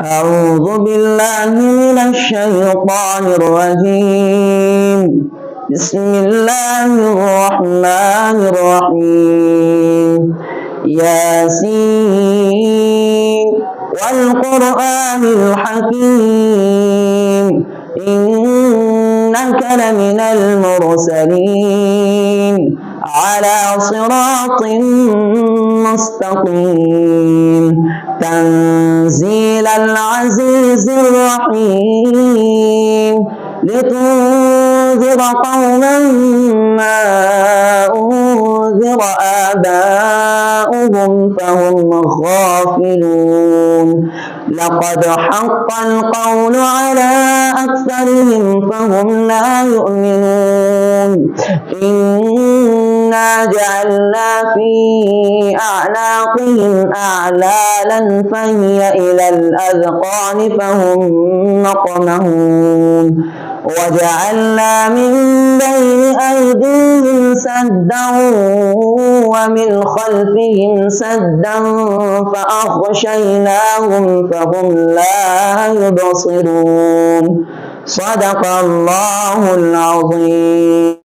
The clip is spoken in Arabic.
أعوذ بالله من الشيطان الرجيم. بسم الله الرحمن الرحيم. ياسين والقرآن الحكيم إنك لمن المرسلين على صراط مستقيم تنزيل العزيز الرحيم لتنذر قوما ما أنذر آباؤهم فهم غافلون لقد حق القول على أكثرهم فهم لا يؤمنون إنا جعلنا في أعناقهم أغلالا فهي إلى الأذقان فهم مقمحون وجعلنا من بين أيديهم سدا ومن خلفهم سدا فأغشيناهم فهم لا يبصرون. صدق الله العظيم.